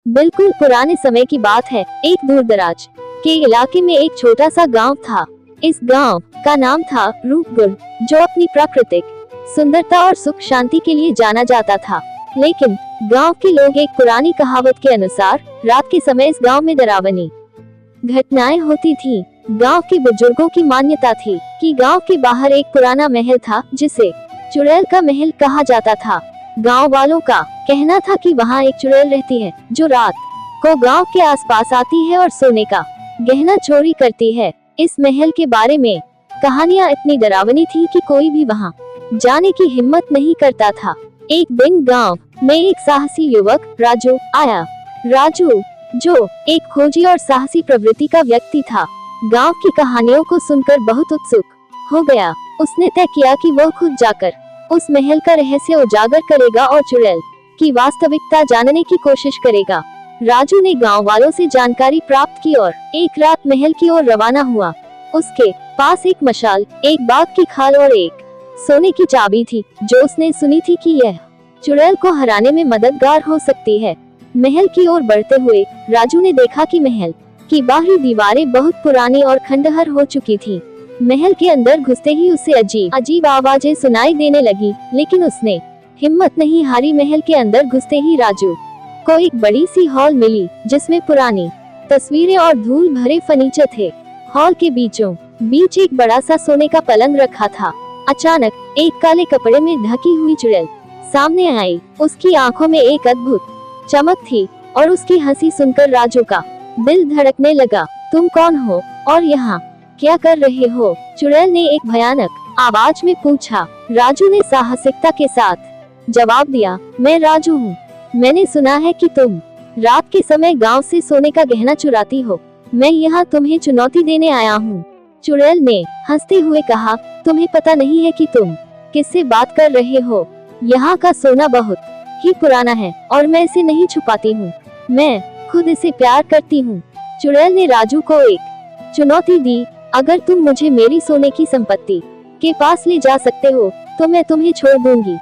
बिल्कुल पुराने समय की बात है। एक दूरदराज के इलाके में एक छोटा सा गांव था। इस गांव का नाम था रूपगढ़, जो अपनी प्राकृतिक सुंदरता और सुख शांति के लिए जाना जाता था। लेकिन गांव के लोग एक पुरानी कहावत के अनुसार रात के समय इस गांव में डरावनी घटनाएं होती थी। गांव के बुजुर्गों की मान्यता थी कि गांव के बाहर एक पुराना महल था, जिसे चुड़ैल का महल कहा जाता था। गांव वालों का कहना था कि वहां एक चुड़ैल रहती है, जो रात को गांव के आसपास आती है और सोने का गहना चोरी करती है। इस महल के बारे में कहानियां इतनी डरावनी थी कि कोई भी वहां जाने की हिम्मत नहीं करता था। एक दिन गांव में एक साहसी युवक राजू आया। राजू, जो एक खोजी और साहसी प्रवृत्ति का व्यक्ति था, गांव की कहानियों को सुनकर बहुत उत्सुक हो गया। उसने तय किया कि वह खुद जाकर उस महल का रहस्य उजागर करेगा और चुड़ैल की वास्तविकता जानने की कोशिश करेगा। राजू ने गांव वालों से जानकारी प्राप्त की और एक रात महल की ओर रवाना हुआ। उसके पास एक मशाल, एक बाघ की खाल और एक सोने की चाबी थी, जो उसने सुनी थी कि यह चुड़ैल को हराने में मददगार हो सकती है। महल की ओर बढ़ते हुए राजू ने देखा कि महल की बाहरी दीवारें बहुत पुरानी और खंडहर हो चुकी थी। महल के अंदर घुसते ही उसे अजीब आवाजें सुनाई देने लगी, लेकिन उसने हिम्मत नहीं हारी। महल के अंदर घुसते ही राजू को एक बड़ी सी हॉल मिली, जिसमें पुरानी तस्वीरें और धूल भरे फर्नीचर थे। हॉल के बीचों बीच एक बड़ा सा सोने का पलंग रखा था। अचानक एक काले कपड़े में ढकी हुई चुड़ैल सामने आई। उसकी आंखों में एक अद्भुत चमक थी और उसकी हंसी सुनकर राजू का दिल धड़कने लगा। तुम कौन हो और यहाँ क्या कर रहे हो? चुड़ैल ने एक भयानक आवाज में पूछा। राजू ने साहसिकता के साथ जवाब दिया, मैं राजू हूँ। मैंने सुना है कि तुम रात के समय गांव से सोने का गहना चुराती हो। मैं यहाँ तुम्हें चुनौती देने आया हूँ। चुड़ैल ने हंसते हुए कहा, तुम्हें पता नहीं है कि तुम किससे बात कर रहे हो? यहाँ का सोना बहुत ही पुराना है और मैं इसे नहीं छुपाती हूँ। मैं खुद इसे प्यार करती हूँ। चुड़ैल ने राजू को एक चुनौती दी, अगर तुम मुझे मेरी सोने की संपत्ति के पास ले जा सकते हो तो मैं तुम्हें छोड़ दूंगी,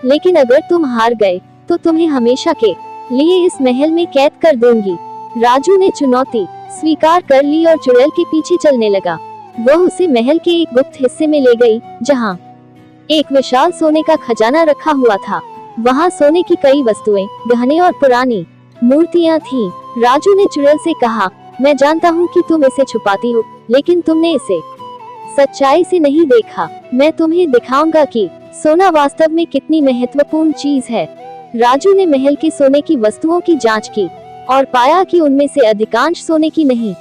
लेकिन अगर तुम हार गए तो तुम्हें हमेशा के लिए इस महल में कैद कर दूंगी। राजू ने चुनौती स्वीकार कर ली और चुड़ैल के पीछे चलने लगा। वह उसे महल के एक गुप्त हिस्से में ले गई, जहाँ एक विशाल सोने का खजाना रखा हुआ था। वहाँ सोने की कई वस्तुएं, गहने और पुरानी मूर्तियाँ थीं। राजू ने चुड़ैल से कहा, मैं जानता हूँ कि तुम इसे छुपाती हो, लेकिन तुमने इसे सच्चाई से नहीं देखा। मैं तुम्हें दिखाऊंगा कि सोना वास्तव में कितनी महत्वपूर्ण चीज है। राजू ने महल के सोने की वस्तुओं की जांच की और पाया कि उनमें से अधिकांश सोने की नहीं,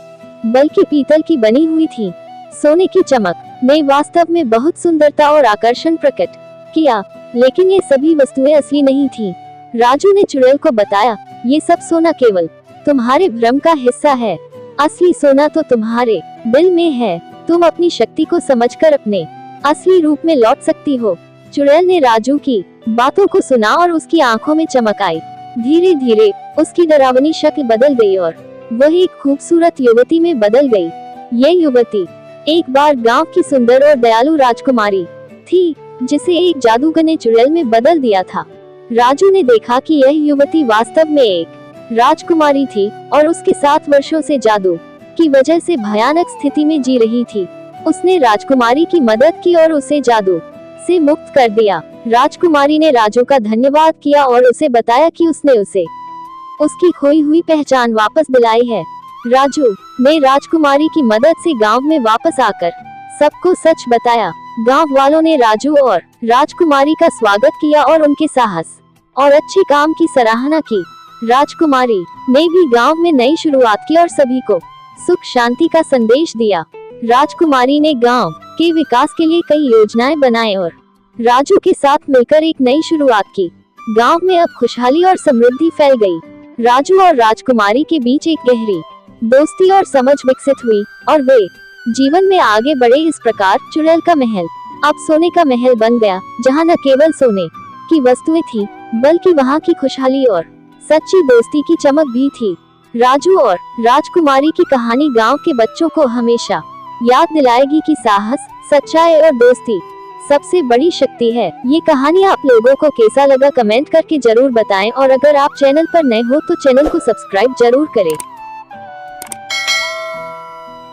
बल्कि पीतल की बनी हुई थी। सोने की चमक ने वास्तव में बहुत सुंदरता और आकर्षण प्रकट किया, लेकिन ये सभी वस्तुएं असली नहीं थीं। राजू ने चुड़ैल को बताया, ये सब सोना केवल तुम्हारे भ्रम का हिस्सा है। असली सोना तो तुम्हारे दिल में है। तुम अपनी शक्ति को समझकर अपने असली रूप में लौट सकती हो। चुड़ैल ने राजू की बातों को सुना और उसकी आंखों में चमक आई। धीरे धीरे उसकी डरावनी शक्ल बदल गई और वह एक खूबसूरत युवती में बदल गई। ये युवती एक बार गांव की सुंदर और दयालु राजकुमारी थी, जिसे एक जादूगर ने चुड़ैल में बदल दिया था। राजू ने देखा कि यह युवती वास्तव में एक राजकुमारी थी और उसके 7 वर्षों से जादू की वजह से भयानक स्थिति में जी रही थी। उसने राजकुमारी की मदद की और उसे जादू से मुक्त कर दिया। राजकुमारी ने राजू का धन्यवाद किया और उसे बताया कि उसने उसे उसकी खोई हुई पहचान वापस दिलाई है। राजू ने राजकुमारी की मदद से गांव में वापस आकर सबको सच बताया। गांव वालों ने राजू और राजकुमारी का स्वागत किया और उनके साहस और अच्छे काम की सराहना की। राजकुमारी ने भी गांव में नई शुरुआत की और सभी को सुख शांति का संदेश दिया। राजकुमारी ने गांव के विकास के लिए कई योजनाएं बनाए और राजू के साथ मिलकर एक नई शुरुआत की। गांव में अब खुशहाली और समृद्धि फैल गई। राजू और राजकुमारी के बीच एक गहरी दोस्ती और समझ विकसित हुई और वे जीवन में आगे बढ़े। इस प्रकार चुड़ैल का महल अब सोने का महल बन गया, जहां न केवल सोने की वस्तुएं थी, बल्कि वहां की खुशहाली और सच्ची दोस्ती की चमक भी थी। राजू और राजकुमारी की कहानी गांव के बच्चों को हमेशा याद दिलाएगी कि साहस, सच्चाई और दोस्ती सबसे बड़ी शक्ति है। ये कहानी आप लोगों को कैसा लगा कमेंट करके जरूर बताएं और अगर आप चैनल पर नए हो तो चैनल को सब्सक्राइब जरूर करें।